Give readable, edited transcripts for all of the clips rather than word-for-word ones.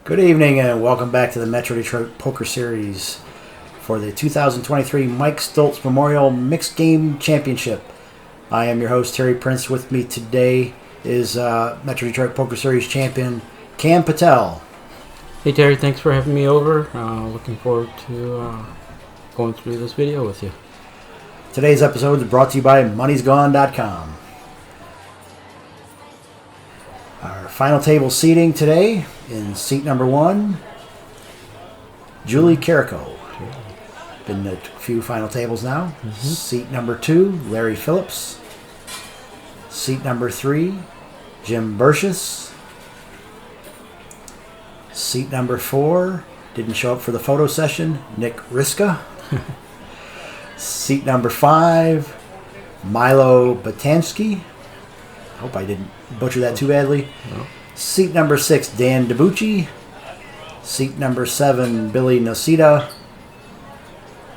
Good evening and welcome back to the Metro Detroit Poker Series for the 2023 Mike Stulz Memorial Mixed Game Championship. I am your host, Terry Prince. With me today is Metro Detroit Poker Series champion Cam Patel. Hey Terry, thanks for having me over. Looking forward to going through this video with you. Today's episode is brought to you by Money'sGone.com. Our final table seating today, in seat number 1, Julie Carrico. Been a few final tables now. Seat number 2, Larry Phillips. Seat number 3, Jim Burchess. Seat number 4, didn't show up for the photo session, Nick Riska. Seat number 5, Milo Batansky. Hope I didn't butcher that too badly. No. Seat number 6, Dan DiBucci. Seat number 7, Billy Nocita.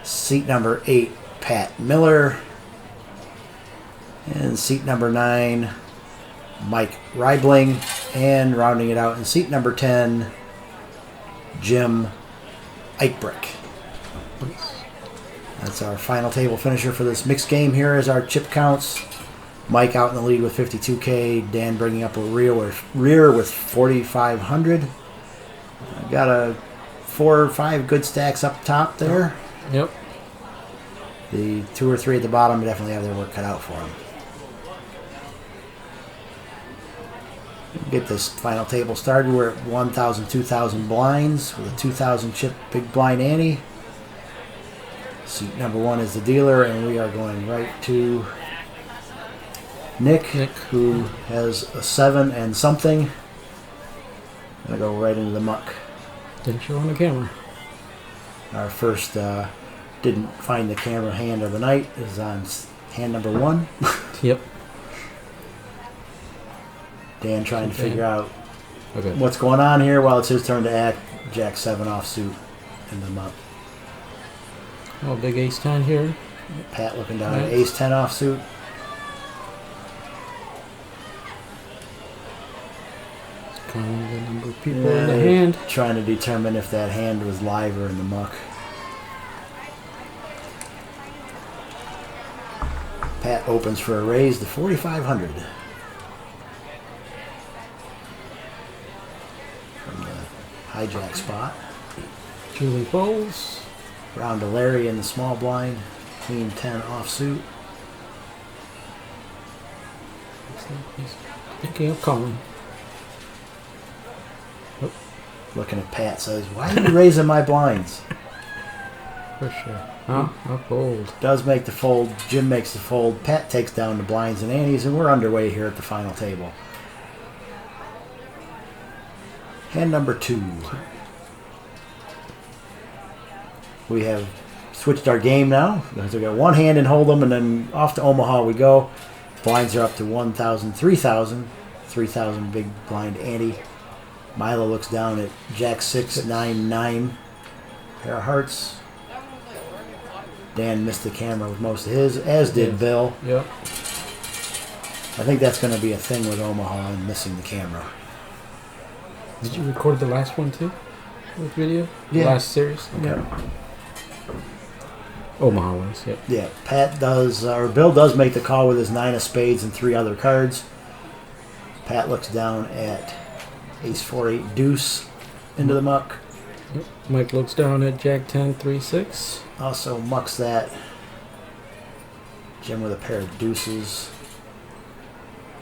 Seat number 8, Pat Miller. And seat number 9, Mike Reibling. And rounding it out in seat number 10, Jim Eichbrick. That's our final table finisher for this mixed game. Here is our chip counts. Mike out in the lead with 52K. Dan bringing up a rear with 4,500. Got a 4 or 5 good stacks up top there. Yep. The 2 or 3 at the bottom definitely have their work cut out for them. Get this final table started. We're at 1,000, 2,000 blinds with a 2,000 chip big blind ante. Seat number 1 is the dealer, and we are going right to Nick, who has a 7 and something. Gonna go right into the muck. Didn't show on the camera. Our first didn't find the camera hand of the night is on hand number 1. Yep. Dan trying to figure out Okay. what's going on here while it's his turn to act. Jack 7 offsuit in the muck. Oh, big ace 10 here. Pat looking down at Nice. ace 10 offsuit. Counting the number of people in the hand. Trying to determine if that hand was live or in the muck. Pat opens for a raise to 4,500. From the hijack spot. Julie folds. Round to Larry in the small blind. Queen 10 offsuit. He's thinking of calling. Looking at Pat, says, "Why are you raising my blinds?" For sure. Huh? A fold. Does make the fold. Jim makes the fold. Pat takes down the blinds and antes, and we're underway here at the final table. Hand number 2. We have switched our game now. We got one hand in Hold'em, and then off to Omaha we go. Blinds are up to 1,000, 3,000. 3,000 big blind ante. Milo looks down at Jack 6, 9, 9. Pair of hearts. Dan missed the camera with most of his, as did Bill. Yep. I think that's going to be a thing with Omaha and missing the camera. Did you record the last one too? With video? Yeah. The last series? Okay. Yeah. Omaha ones, yep. Yeah, Pat does, or Bill does make the call with his 9 of spades and 3 other cards. Pat looks down at ace 4, 8 deuce into the muck. Yep. Mike looks down at Jack 10, 3, 6. Also mucks that. Jim with a pair of deuces.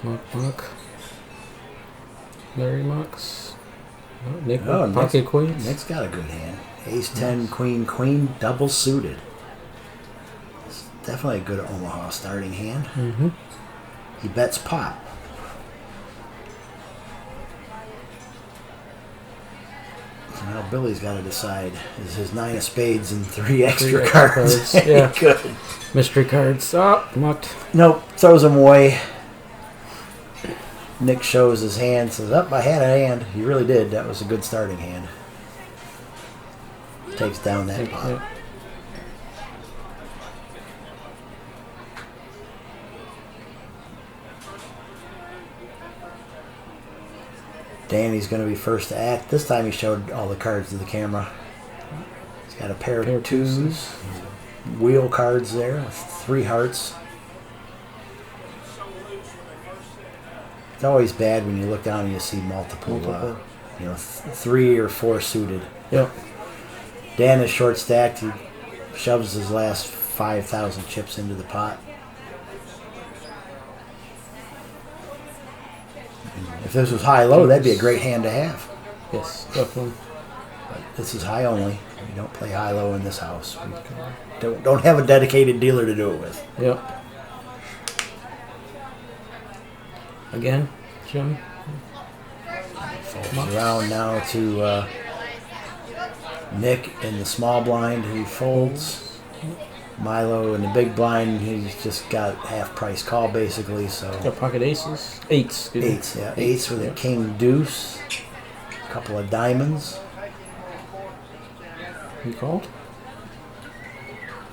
Muck. Larry mucks. Oh, Nick Oh, with pocket queens. Nick's got a good hand. Ace 10, queen, queen, double suited. It's definitely a good Omaha starting hand. Mm-hmm. He bets pot. So now Billy's got to decide, is his 9 of spades and 3 extra cards Yeah. good? Mystery cards. Oh, mucked. Nope, throws them away. Nick shows his hand, says, I had a hand. He really did. That was a good starting hand. Takes down that pot. Yep. Danny's going to be first to act. This time he showed all the cards to the camera. He's got a pair of twos. Wheel cards there with 3 hearts. It's always bad when you look down and you see multiple. 3 or 4 suited. Yep. Dan is short stacked. He shoves his last 5,000 chips into the pot. If this was high-low, that'd be a great hand to have. Yes, definitely. But this is high only. We don't play high-low in this house. We don't have a dedicated dealer to do it with. Yep. Again, Jim. Folds around now to Nick in the small blind, who folds. Milo in the big blind, he's just got half-price call basically. So Got pocket aces. Eights. Eights, yeah. Eights with a king deuce. A couple of diamonds. He called.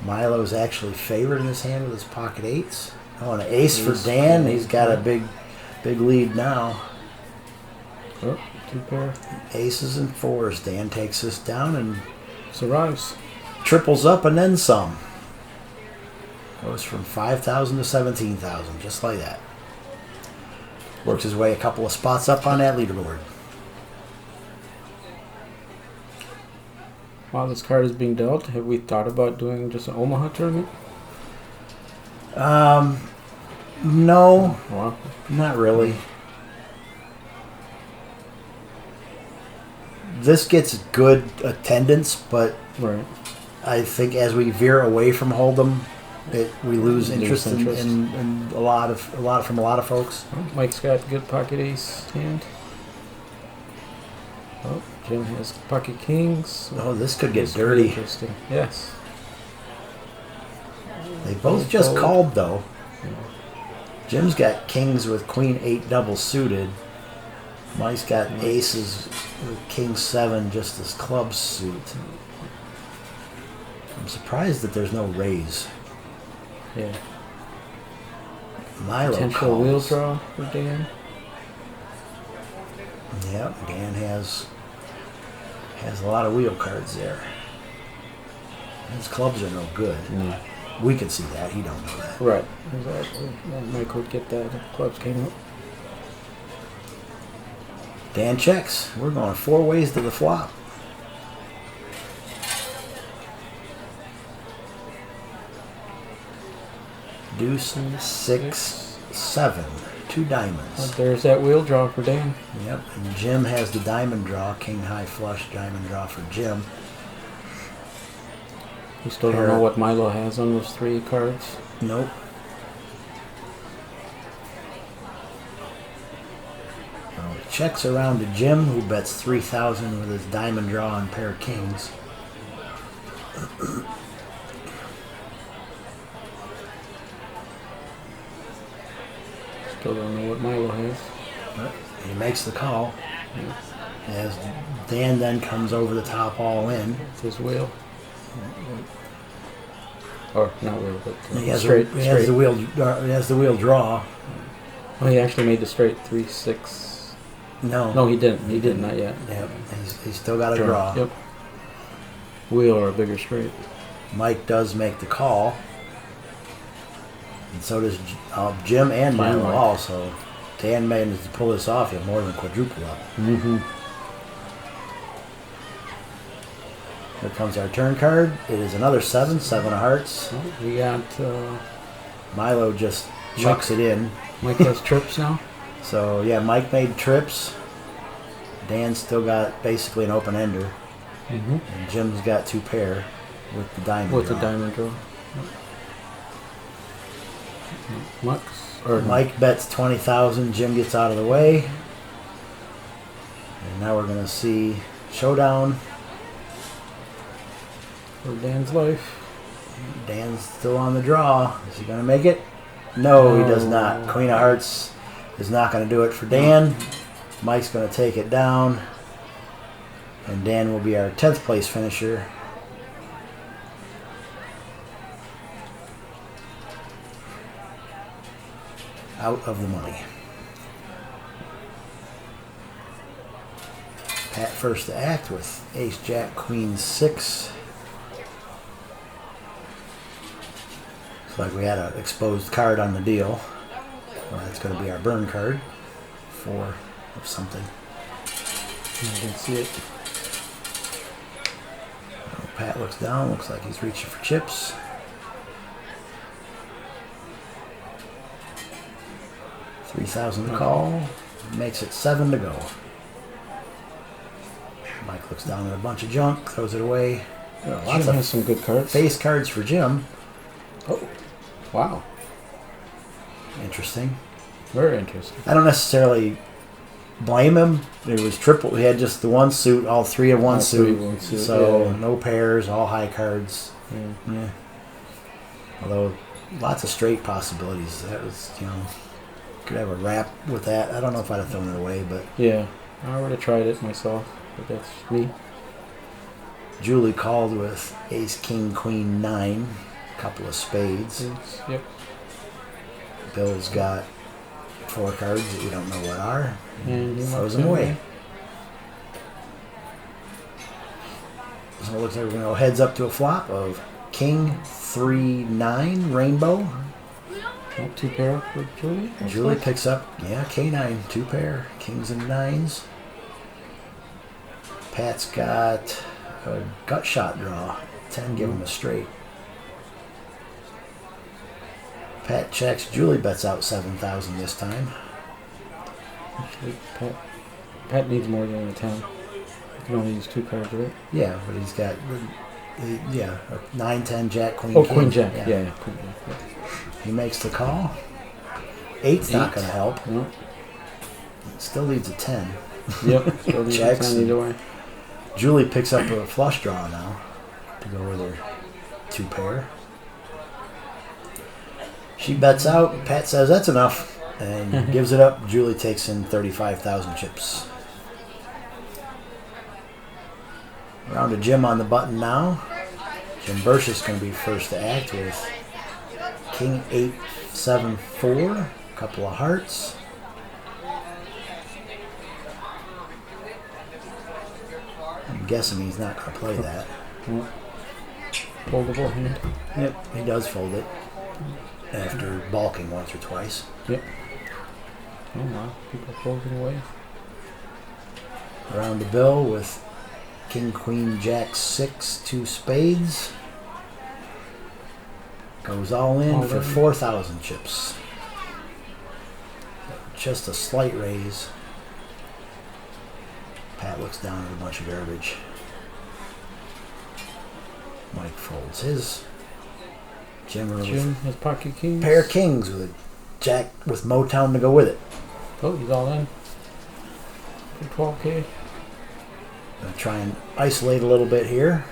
Milo's actually favored in his hand with his pocket eights. Oh, and an ace for Dan. He's got a big lead now. Oh, 2 pair. Aces and 4s. Dan takes this down and Survives. triples up and then some. Goes from 5,000 to 17,000, just like that. Works his way a couple of spots up on that leaderboard. While this card is being dealt, have we thought about doing just an Omaha tournament? No, Wow. not really. This gets good attendance, but Right. I think as we veer away from Hold'em, we lose interest, interest. in a lot of folks. Oh, Mike's got good pocket ace hand. Oh, Jim has pocket kings. Oh, this could get This could be dirty. Interesting. Yes. They both just called though. Jim's got kings with queen 8 double suited. Mike's got aces with king 7 just as club suit. I'm surprised that there's no raise. Yeah. Milo Potential calls. wheel draw for Dan. Yep, Dan has a lot of wheel cards there. His clubs are no good. No. We could see that. He don't know that. Right. Exactly. Mike would get that if clubs came up. Dan checks. We're going 4 ways to the flop. Deuce, 6, 7. 2 diamonds. There's that wheel draw for Dan. Yep. And Jim has the diamond draw. King high flush diamond draw for Jim. We still don't know what Milo has on those 3 cards. Nope. Checks around to Jim, who bets 3,000 with his diamond draw and pair of kings. Still don't know what Milo has. But he makes the call. As Dan then comes over the top all in. It's his wheel. Or not wheel, but He has, straight. he has the wheel. He has the wheel draw. Oh, he actually made the straight 3-6. No. No, he didn't. He did not yet. Yep. He's still got a draw. Yep. Wheel or a bigger straight. Mike does make the call. And so does Jim and Milo Mike. also. Dan manages to pull this off at more than quadruple up. Mm-hmm. Here comes our turn card. It is another 7 of hearts. Well, we got Milo just chucks it in. Mike has trips now. So yeah, Mike made trips. Dan's still got basically an open ender. Mm-hmm. And Jim's got 2 pair with the diamond With draw. the diamond draw. Mike's or Mike bets 20,000. Jim gets out of the way. And now we're going to see showdown. for Dan's life. Dan's still on the draw. Is he going to make it? No, he does No. not. Queen of Hearts is not going to do it for Dan. Mike's going to take it down. And Dan will be our 10th place finisher. Out of the money. Pat first to act with ace, jack, queen, 6. Looks like we had an exposed card on the deal. Well, that's going to be our burn card. 4 of something. I didn't see it. Pat looks down. Looks like he's reaching for chips. $3,000 to call. Makes it 7 to go. Mike looks down at a bunch of junk. Throws it away. Lots of some good cards. Face cards for Jim. Oh, wow. Interesting. Very interesting. I don't necessarily blame him. It was triple. He had just the one suit, all 3 of one suit. So yeah. No pairs, all high cards. Yeah. Although lots of straight possibilities. That was, could have a wrap with that. I don't know if I'd have thrown it away, but yeah, I would have tried it myself, but that's me. Julie called with ace, king, queen, 9, couple of spades. Yep. Bill's got 4 cards that we don't know what are. And he throws them away. So it looks like we're going to go heads up to a flop of king, 3, 9, rainbow. 2 pair for Julie. Julie picks up, K9, 2 pair, kings and 9s. Pat's got a gut shot draw, 10, give him a straight. Pat checks, Julie bets out 7,000 this time. Actually, Pat needs more than a 10. He can only use 2 cards, right? Yeah, but he's got, a 9, 10, jack, queen, oh, king. queen, jack. Yeah, queen, jack. Yeah. He makes the call. 8's not going to help. No. Still leads a 10. Yep, still leads a 10 either way. Julie picks up a flush draw now to go with her 2 pair. She bets out. Pat says that's enough and gives it up. Julie takes in 35,000 chips. Round to Jim on the button now. Jim Bursch is going to be first to act with king, 8, 7, 4. Couple of hearts. I'm guessing he's not going to play that. Foldable hand. Yep, he does fold it after balking once or twice. Yep. Oh wow, people folding away. Around the bill with king, queen, jack, 6, 2 spades. Goes all in for 4,000 chips. Just a slight raise. Pat looks down at a bunch of garbage. Mike folds his. Jim has pocket kings. Pair of kings with a jack with Motown to go with it. Oh, he's all in for 12K. Gonna try and isolate a little bit here.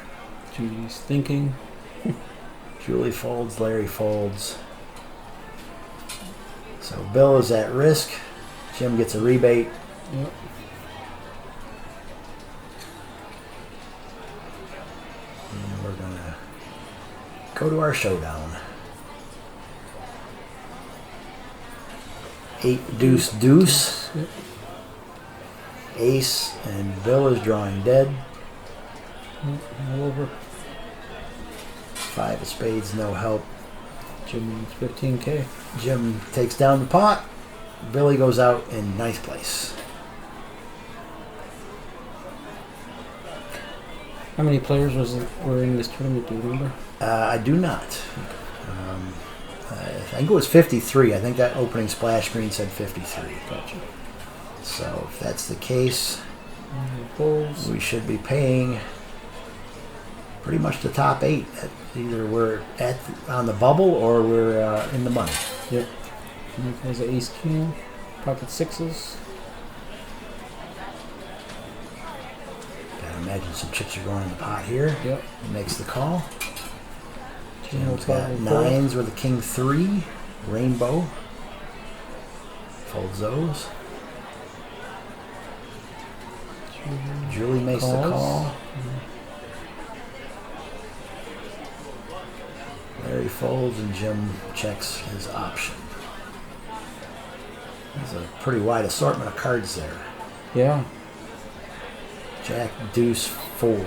Julie's thinking. Julie folds, Larry folds. So Bill is at risk. Jim gets a rebate. Yep. And we're gonna go to our showdown. 8, deuce, deuce. Yep. Ace, and Bill is drawing dead. All over. 5 of spades, no help. Jim needs 15K. Jim takes down the pot. Billy goes out in ninth place. How many players were in this tournament, do you remember? I do not. I think it was 53. I think that opening splash screen said 53. Gotcha. So if that's the case, Bulls. we should be paying pretty much the top 8. Either we're on the bubble or we're in the money. Yep. Mike has an ace king, pocket 6s. Gotta imagine some chips are going in the pot here. Yep. Makes the call. Jim's got 9s with a king 3, rainbow. Folds those. Julie makes the call. Larry folds and Jim checks his option. There's a pretty wide assortment of cards there. Yeah. Jack, deuce, 4.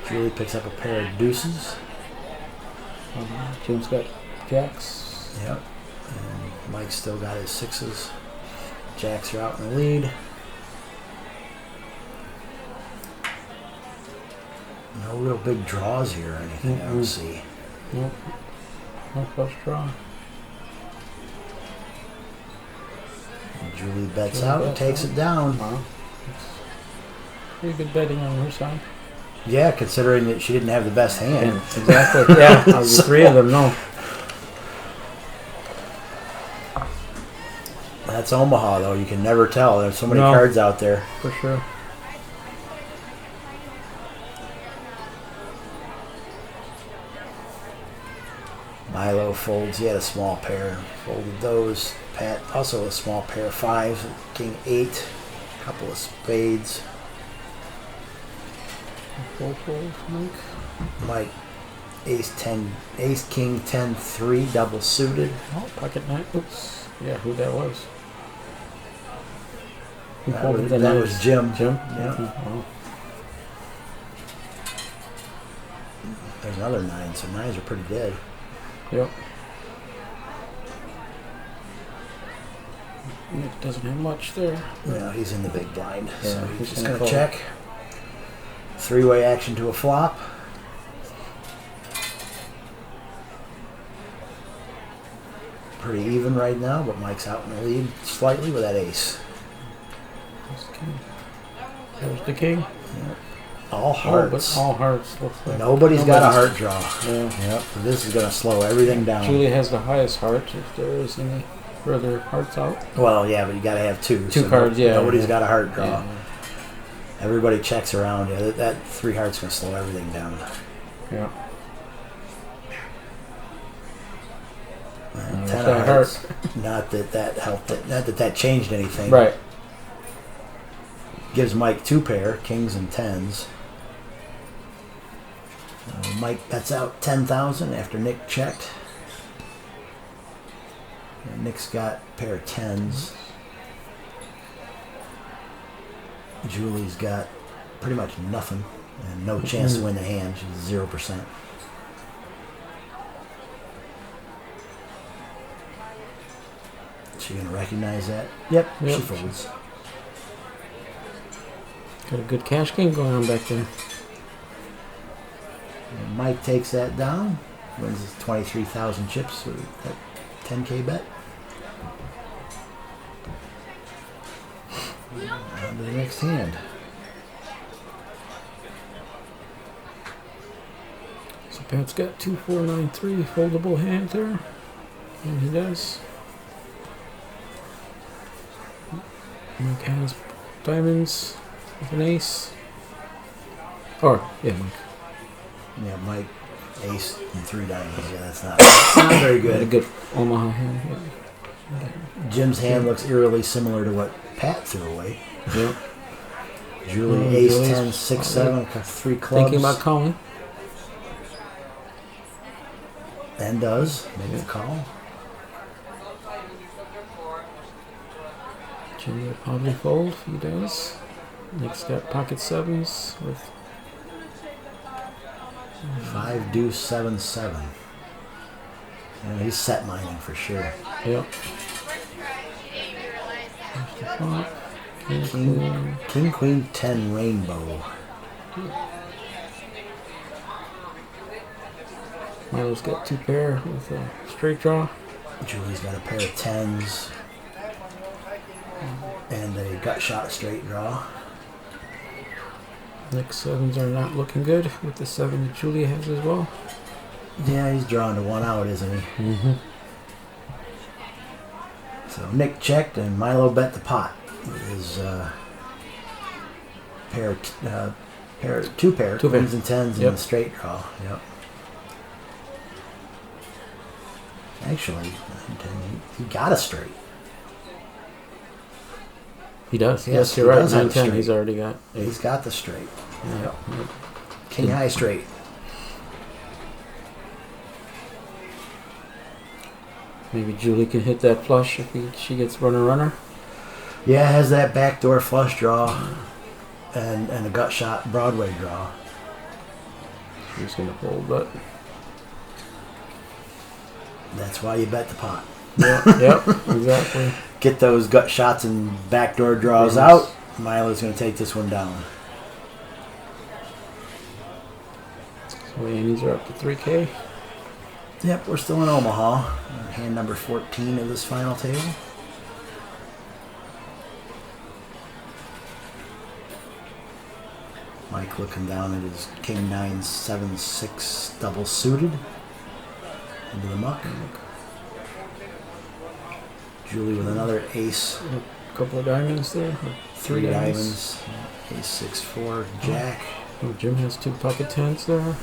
Julie picks up a pair of deuces. Jim's got jacks. Yep. And Mike's still got his 6s. Jacks are out in the lead. No real big draws here or anything, I don't see. Nope. No flush draw. And Julie bets out and takes it down. Wow. That's pretty good betting on her side. Yeah, considering that she didn't have the best hand. Exactly. Yeah, of the three of them, no. That's Omaha, though. You can never tell. There's so many cards out there. For sure. Milo folds. He had a small pair. Folded those. Pat also a small pair of 5s. King 8. A couple of spades. Full fold, Mike. Mike, ace 10, ace king 10 3 double suited. Oh, pocket 9. Oops. Yeah, who that was? Who That, folded was, the that nines? was Jim. Jim? Yeah. Oh. There's another 9, so 9s are pretty dead. Yep. Nick doesn't have much there. No, he's in the big blind, Yeah, so he's he's just gonna going to fold. check. 3-way action to a flop. Pretty even right now, but Mike's out in the lead slightly with that ace. There's the king. There's the king. Yep. All Oh, hearts. but all hearts. Looks like Nobody's got a heart draw. Yeah. Yep. So this is going to slow everything down. Julie has the highest heart if there is any further hearts out. Well, yeah, but you got to have 2. Two cards, yeah. Nobody's got a heart draw. Yeah. Everybody checks around. Yeah, that 3 hearts going to slow everything down. Yeah. And There's 10 that of hearts. Not that that helped it. Not that that changed anything. Right. Gives Mike 2 pair, kings and 10s. Mike bets out 10,000 after Nick checked. And Nick's got a pair of 10s. Julie's got pretty much nothing and no chance to win the hand. She's 0%. She gonna recognize that? Yep. Yep. She folds. Got a good cash game going on back there. And Mike takes that down. Wins his 23,000 chips with that 10K bet. On to the next hand. So Pat's got 2, 4, 9, 3 foldable hand there. And he does. Mike has diamonds with an ace. Or, yeah, Mike. Yeah, Mike, ace, and 3 diamonds. Yeah, that's not very Got a good. good Omaha hand. Jim's hand looks eerily similar to what Pat threw away. Yeah. Julie, ace, Julie's 10, 6, 7, 3 clubs. Thinking about calling. And does. Make the call. Jimmy will probably fold. He does. Nick's got pocket 7s with 5, deuce, 7, 7. Yeah, he's set mining for sure. Yep. There's the flop. King, queen. King, queen, 10, rainbow. Milo's got 2 pair with a straight draw. Julie's got a pair of 10s. And a gut shot straight draw. Nick's 7s are not looking good with the 7 that Julia has as well. Yeah, he's drawing to 1 out, isn't he? Mm-hmm. So Nick checked and Milo bet the pot. With his two pair, Two queens pair. and 10s Yep. and a straight draw. Yep. Actually, he got a straight. He does. Yes, Yes, he you're right. does have a 9-10. straight. He's already got. He's got the straight. Yeah. King high straight. Maybe Julie can hit that flush if she gets runner. Yeah, has that backdoor flush draw. and a gut shot Broadway draw. He's going to fold, but That's why you bet the pot. yep, exactly. Get those gut shots and backdoor draws Yes. out. Milo's going to take this one down. So Annie's are up to 3K. Yep, we're still in Omaha. Hand number 14 of this final table. Mike looking down at his King 9 7 6 double suited into the muck. Julie with another ace, A couple of diamonds there. Or 3 diamonds, ace 6 4 jack. Oh, Jim has 2 pocket tens there.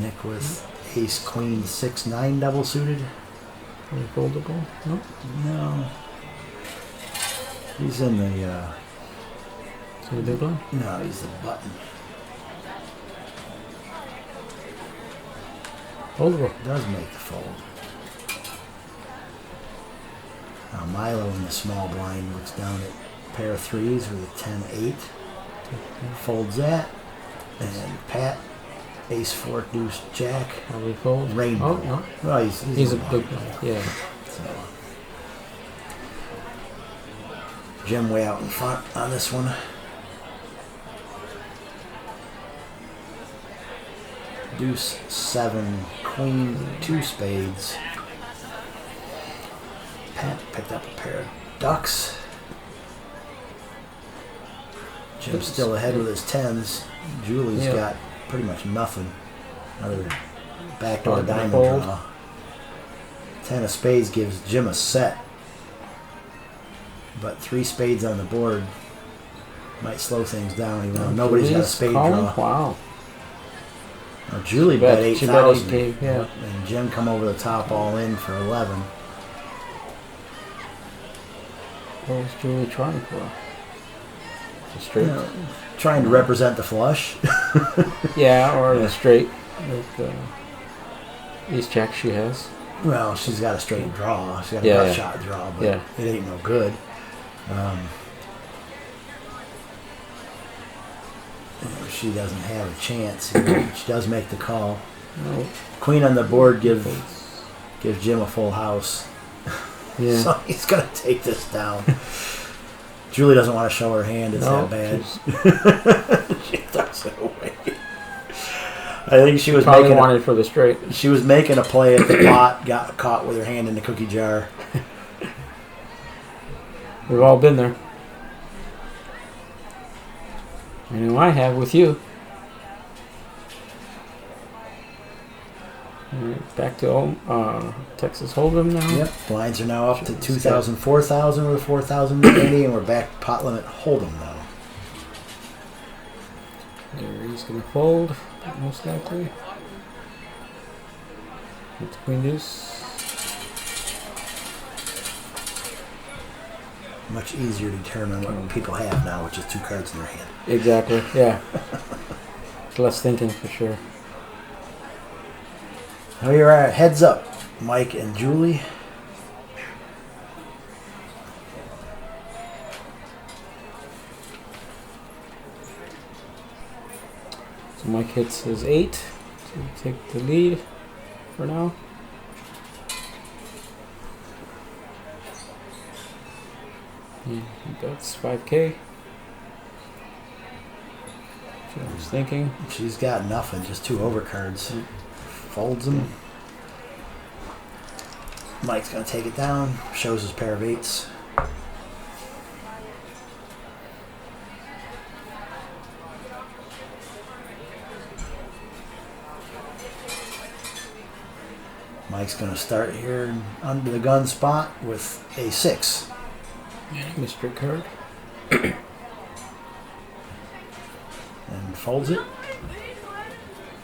Nick with ace queen 6 9 double suited. Unfoldable. Nope. No, he's in the So the big blind. no, he's the button. Foldable. Does make the fold. Now Milo in the small blind looks down at pair of threes with a 10-8. Folds that. And Pat, ace 4 deuce jack. Probably fold. Rainbow. Oh, no. Well, He's a big blind. Yeah. So. Jim way out in front on this one. Deuce 7, queen 2 spades. Pat picked up a pair of ducks. Jim's still ahead with his tens. Julie's Yeah. got pretty much nothing. Another backdoor Fold. diamond Fold. draw. 10 of spades gives Jim a set. But 3 spades on the board might slow things down, even though nobody's got a Julie's spade calling? draw. Wow. Now, Julie Bet- bet she bet 8,000. 8K, yeah. And Jim come over the top all in for 11. What was Julie trying for? The straight? You know, trying to represent the flush. Yeah, or Yeah. the straight. With ace jack she has. Well, she's got a straight draw. She's got a Yeah, gut yeah. shot draw, but Yeah. it ain't no good. She doesn't have a chance. She does make the call. No. Queen on the board gives Jim a full house. Yeah. So he's going to take this down. Julie doesn't want to show her hand. It's No, that bad. she's- She tucks it away. I think she was Probably making wanted for the straight. she was making a play at the pot, got caught with her hand in the cookie jar. We've all been there. I know I have with you. Alright, back to Texas Hold'em now. Yep. Blinds are now up to 2,000, 4,000 with a 4,000 remaining, and we're back pot limit Hold'em now. There he's gonna fold, most likely. It's queen deuce. Much easier to determine what people have now, which is 2 cards in their hand. Exactly, yeah. It's less thinking for sure. Here are heads up, Mike and Julie. So Mike hits his 8 to take the lead for now. And that's 5K. So I was thinking. She's got nothing, just 2 overcards. Folds them. Mike's gonna take it down. Shows his pair of 8s. Mike's gonna start here under the gun spot with a 6. Mystery card. And folds it.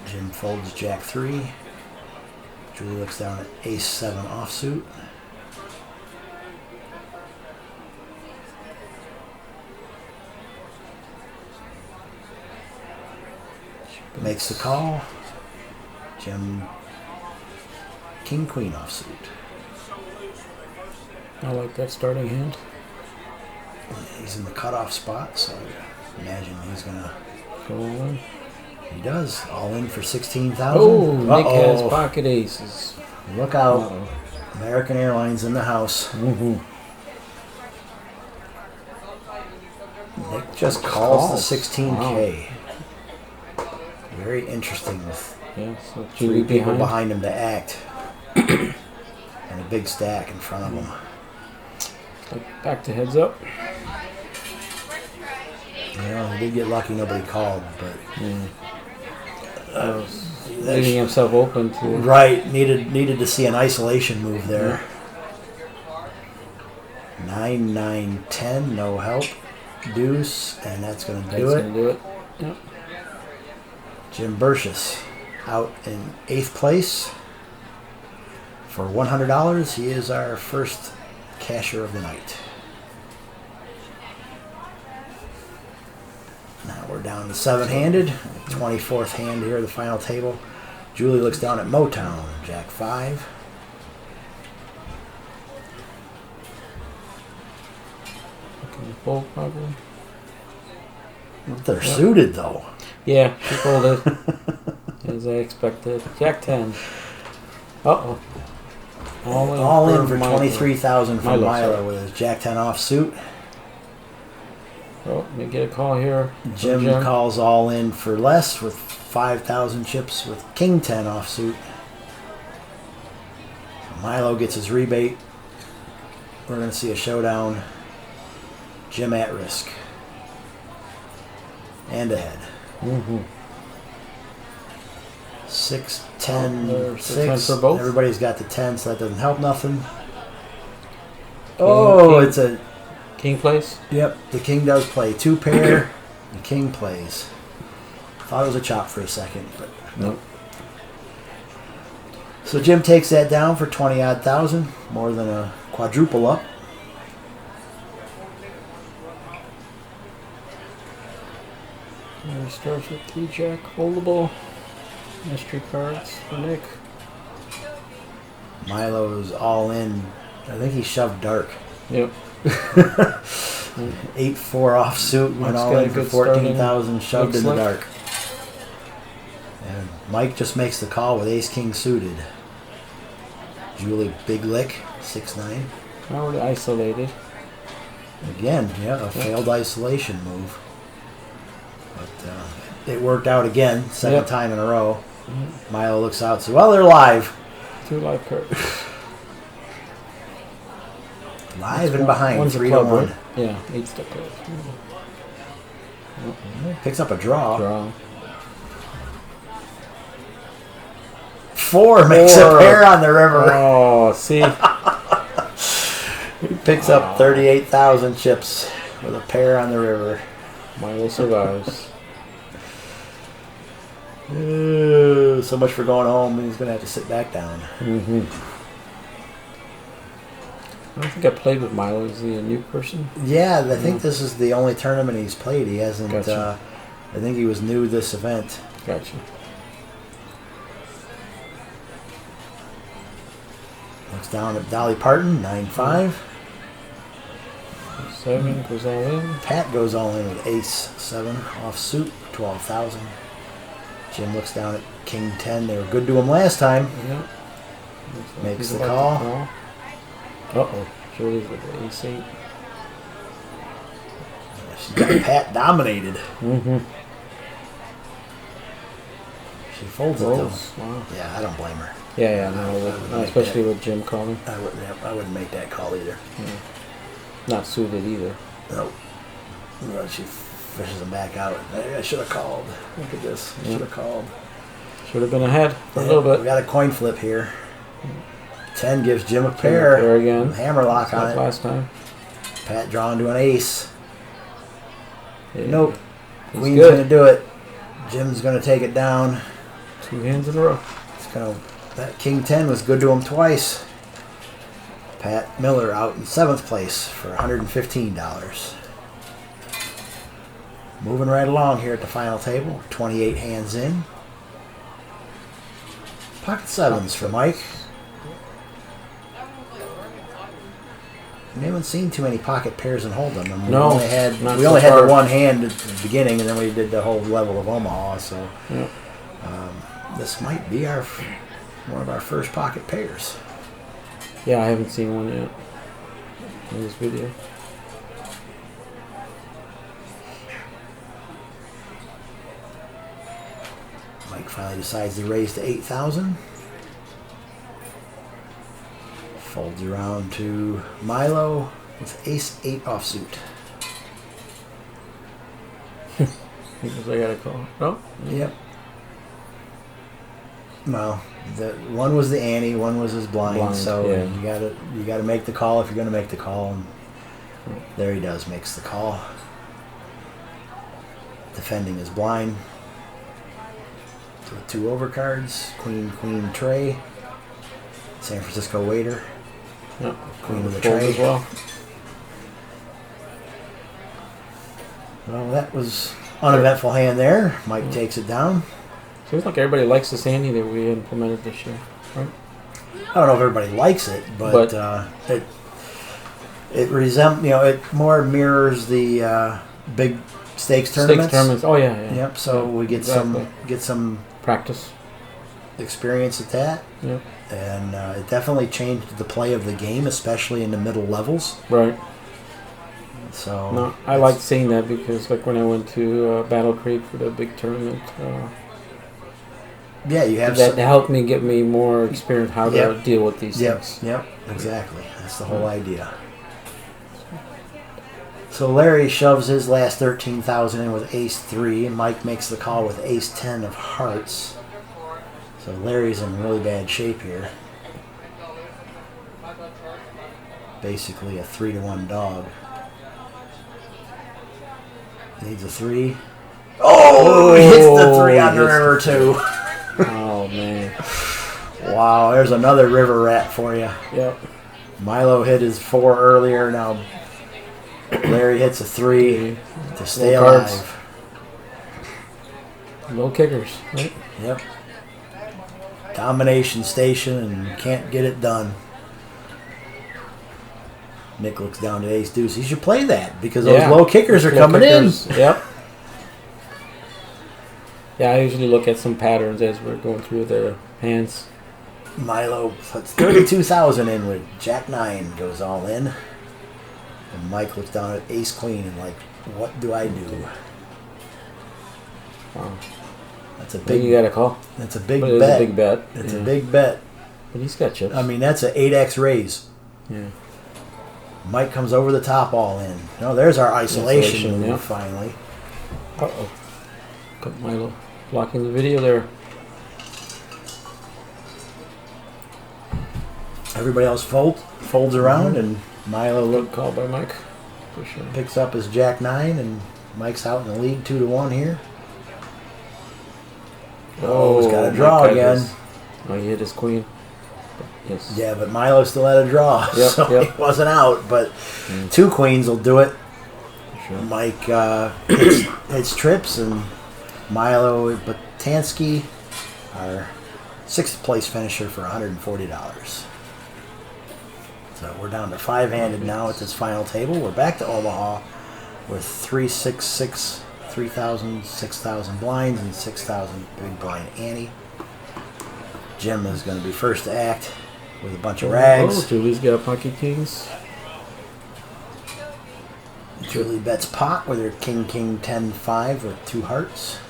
Jim folds Jack 3. Julie looks down at Ace 7 offsuit. Makes the call. Jim King Queen offsuit. I like that starting hand. He's in the cutoff spot, so I imagine he's going to Go on. He does. All in for 16,000. Oh, Nick has pocket aces. Look out. American Airlines in the house. Mm-hmm. Nick just calls the 16K. Wow. Very interesting with so three people behind him to act. And a big stack in front of him. Back to heads up. Yeah, he did get lucky nobody called, but leaving himself open to needed to see an isolation move there. 9, 9, 10, no help. Deuce, and that's going to do it. Yep. Jim Burchess out in 8th place for $100. He is our first casher of the night. Now we're down to 7-handed. 24th hand here, the final table. Julie looks down at Motown, Jack 5. Fold probably. They're suited though. Yeah, she folded as I expected. Jack 10. Uh-oh. All in for 23,000 from Milo with his Jack 10 offsuit. Oh, let me get a call here. Jim calls all in for less with 5,000 chips with King 10 offsuit. Milo gets his rebate. We're going to see a showdown. Jim at risk. And ahead. 6, 10, 6. 10 for both. Everybody's got the 10, so that doesn't help nothing. King. It's a... King plays? Yep, the king does play. 2 pair, the king plays. Thought it was a chop for a second, but nope. So Jim takes that down for 20-odd thousand, more than a quadruple up. And he starts with 3 Jack foldable. Mystery cards for Nick. Milo's all in. I think he shoved dark. Yep. 8-4 offsuit, went all in for 14,000, shoved in the dark. And Mike just makes the call with ace-king suited. Julie, big lick, 6-9. Already isolated. Again, a failed isolation move. But it worked out again, second time in a row. Milo looks out, so they're live. 2 live cards. Live and behind, one's 3-1. Right? Yeah, 8 step cards. Picks up a draw. 4 makes a pair on the river. Oh, see. He picks up 38,000 chips with a pair on the river. Milo survives. So much for going home. He's going to have to sit back down. I don't think I played with Milo. Is he a new person? Yeah, I think this is the only tournament he's played. He hasn't. Gotcha. I think he was new this event. Gotcha. Looks down at Dolly Parton, 9-5. 7 goes all in. Pat goes all in with ace 7 off suit, 12,000. Jim looks down at King 10. They were good to him last time. Yeah. Makes the call. Uh-oh. Julie's with the ace 8. She's got Pat dominated. She folds it though. Wow. Yeah, I don't blame her. Yeah, no, especially with Jim calling. I wouldn't make that call either. Not suited either. Nope. Well, she fishes him back out. I should have called. Look at this. I should have called. Should have been ahead for a little bit. We got a coin flip here. 10 gives Jim a pair. Again. Hammerlock on it. Last time. Pat drawing to an ace. Yeah. Nope. Queen's going to do it. Jim's going to take it down. 2 hands in a row. That King 10 was good to him twice. Pat Miller out in 7th place for $115. Moving right along here at the final table. 28 hands in. Pocket 7s for Mike. We haven't seen too many pocket pairs in Hold'em. I mean, No, we only had the one hand at the beginning, and then we did the whole level of Omaha. So Yep. this might be one of our first pocket pairs. Yeah, I haven't seen one yet in this video. Mike finally decides to raise to 8,000. Folds around to Milo with Ace-8 offsuit. Because I got a call. No? Yep. Well, the one was the ante, one was his blind, so yeah. you gotta make the call if you're gonna make the call, and there he does, makes the call. Defending his blind. So with 2 overcards, Queen, Queen, Tray. San Francisco waiter. Yep. Queen of the Fold tray. as well. Well, that was uneventful hand there. Mike takes it down. Seems like everybody likes this ante that we implemented this year, right? I don't know if everybody likes it, but it more mirrors the big stakes tournaments. Stakes tournaments. Oh yeah. Yep. So we get some practice experience at that. Yep. And it definitely changed the play of the game, especially in the middle levels. Right. So no, I liked seeing that because, like, when I went to Battle Creek for the big tournament, yeah, you have that helped me get me more experience how to deal with these things. Yep, exactly. That's the whole idea. So Larry shoves his last 13,000 in with Ace-3, and Mike makes the call with Ace-10 of hearts. So Larry's in really bad shape here. Basically a 3-to-1 dog. Needs a 3. Oh, he hits the 3 on the river too. Oh man! Wow, there's another river rat for you. Yep. Milo hit his 4 earlier. Now Larry hits a 3 to stay alive. No kickers, right? Yep. Domination station and can't get it done. Nick looks down at Ace Deuce. He should play that because those low kickers are coming in. Yep. Yeah, I usually look at some patterns as we're going through their hands. Milo puts 32,000 in with Jack-9 goes all in. And Mike looks down at Ace-Queen and like, what do I do? Wow. That's a big. You got a call. That's a big bet. bet. It's a big bet. It's a big bet. But he's got chips. I mean, that's an 8x raise. Yeah. Mike comes over the top all in. No, there's our isolation move finally. Uh-oh. Got Milo blocking the video there. Everybody else folds around, and Milo Good call by Mike. For sure. picks up his Jack-9, and Mike's out in the lead 2-1 here. Oh, he's got a draw again. Oh, he hit his queen. Yes. Yeah, but Milo still had a draw, so he wasn't out. But 2 queens will do it. Sure. Mike hits trips, and Milo Batansky, our 6th place finisher for $140. So we're down to 5-handed now at this final table. We're back to Omaha with 366, 3,000, 6,000 blinds, and 6,000 big blind ante. Jim is going to be first to act with a bunch of rags. Oh, Julie's got pocket kings. Julie bets pot with her King, King, 10, 5 with 2 hearts.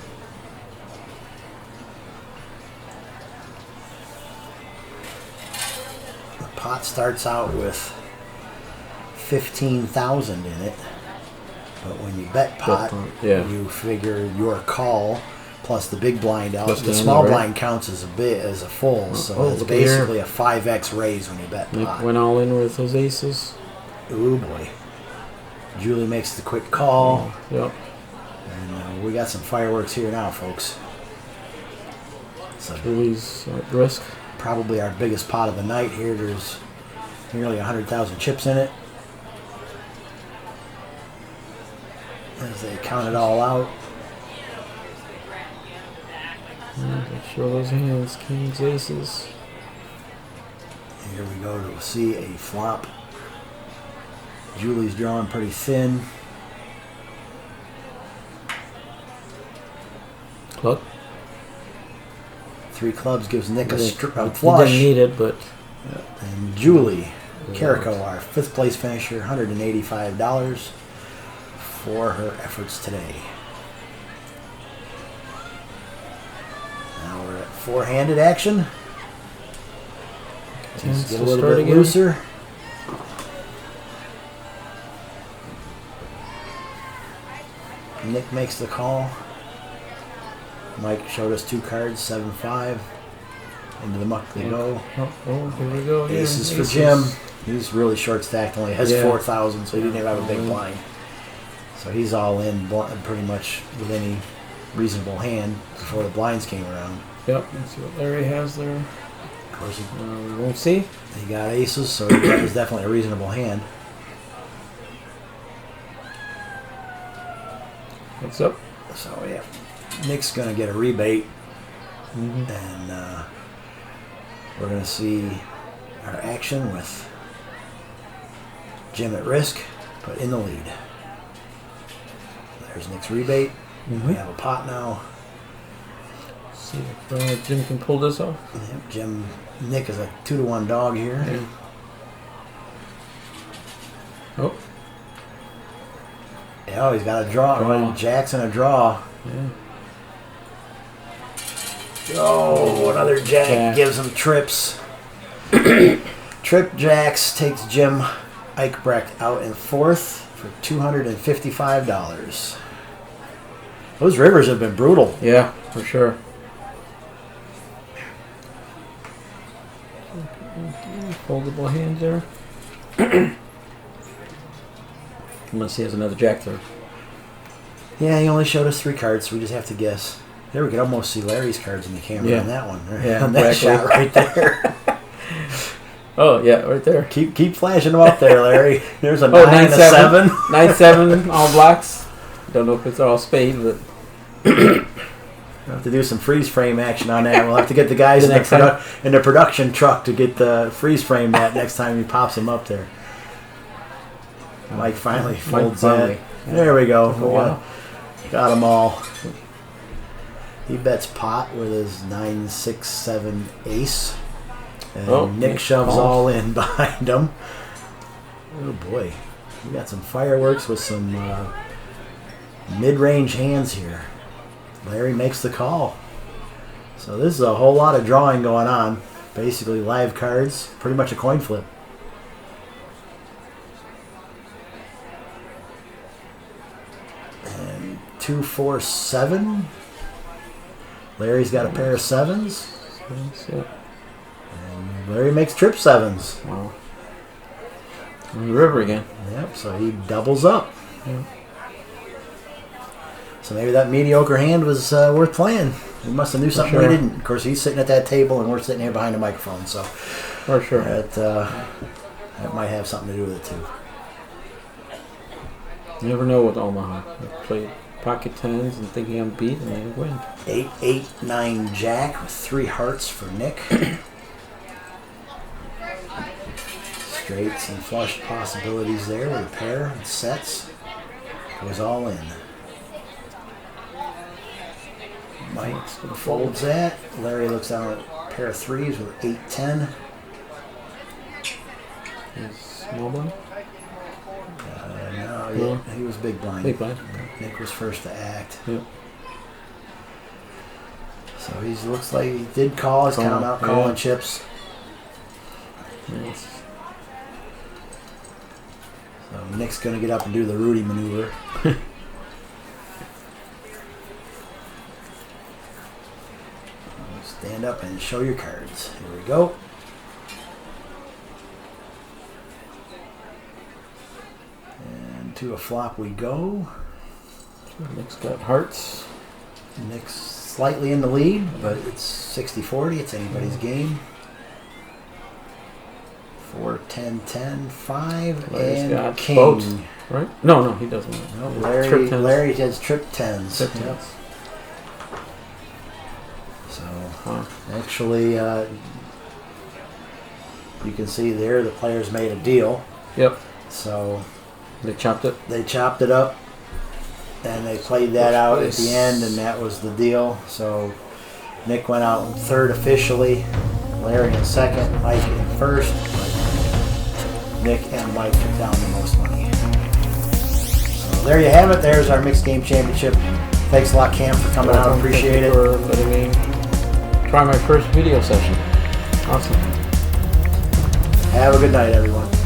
The pot starts out with 15,000 in it, but when you bet pot, you figure your call plus the big blind out. The small blind counts as a full, so it's basically a 5x raise when you bet pot. Went all in with those aces. Ooh boy. Julie makes the quick call. Yep. And we got some fireworks here now, folks. So Julie's at risk. Probably our biggest pot of the night here. There's nearly 100,000 chips in it. As they count it all out. Show those hands, kings, aces. Here we go to see a flop. Julie's drawing pretty thin. Look. 3 clubs gives Nick a He flush. didn't need it, but... And Julie Carrico, our 5th place finisher, $185 for her efforts today. Now we're at 4-handed action. Just get a little bit looser. Nick makes the call. Mike showed us 2 cards, 7-5. Into the muck they go. Oh, here we go. Aces for Jim. He's really short stacked, only has 4,000, so he didn't even have a big blind. So he's all in pretty much with any reasonable hand before the blinds came around. Yep, let's see what Larry has there. Of course, We won't see. he got aces, so that was definitely a reasonable hand. What's up? So yeah, Nick's gonna get a rebate, Mm-hmm. and we're gonna see our action with Jim at risk, but in the lead. There's Nick's rebate. Mm-hmm. We have a pot now. See if Jim can pull this off. Yep, Nick is a 2-to-1 dog here. Yeah. Oh. Yeah, he's got a draw. Jack's in a draw. Yeah. Oh, another Jack gives him trips. Trip Jacks takes Jim Eichbrecht out in 4th for $255. Those rivers have been brutal. Yeah, for sure. Foldable hand there. Unless he has another Jack there. Yeah, he only showed us 3 cards, so we just have to guess. There we could almost see Larry's cards in the camera on that one. Right? Yeah, on that exactly. shot right there. Oh, yeah, right there. Keep flashing them up there, Larry. There's a 9 9 and a 7. 9-7, all blacks. Don't know if it's all spade, but We'll have to do some freeze frame action on that. We'll have to get the guys in the production truck to get the freeze frame that next time he pops them up there. Mike finally folds that. There we go. Got them all. He bets pot with his 9-6-7 ace. And Nick shoves all in behind him. Oh boy. We got some fireworks with some mid-range hands here. Larry makes the call. So this is a whole lot of drawing going on. Basically live cards. Pretty much a coin flip. And 2, 4, 7. Larry's got a pair of 7s. And Larry makes trip 7s. Wow. On the river again. Yep, so he doubles up. Yeah. So maybe that mediocre hand was worth playing. He must have knew something we didn't. Of course, he's sitting at that table and we're sitting here behind the microphone. So For sure. that might have something to do with it too. You never know with Omaha. They play pocket 10s and thinking I'm beat and they win. 8-8-9 Jack with 3 hearts for Nick. Straights and flush possibilities there with a pair and sets. Goes all in. Mike folds that. Larry looks down at a pair of 3s with 8-10. Small blind? No, yeah, he was big blind. Big blind. Nick was first to act. Yep. So he looks like he did call his count out, calling chips. Nice. So Nick's going to get up and do the Rudy maneuver. Stand up and show your cards. Here we go. And to a flop we go. Nick's got hearts. Nick's slightly in the lead, but it's 60-40. It's anybody's game. 4, 10, 10, 5, Larry's and got king. both, right? No, he doesn't. No, Trip tens. Larry has trip 10s. Trip Yep. 10s. So actually, you can see there the players made a deal. Yep. So They chopped it. They chopped it up, and they played that out at the place? end, and that was the deal. So Nick went out in third officially, Larry in second, Mike in first. But Nick and Mike took down the most money. So there you have it. There's our mixed game championship. Thanks a lot, Cam, for coming out. Appreciate it. For letting me try my first video session. Awesome. Have a good night, everyone.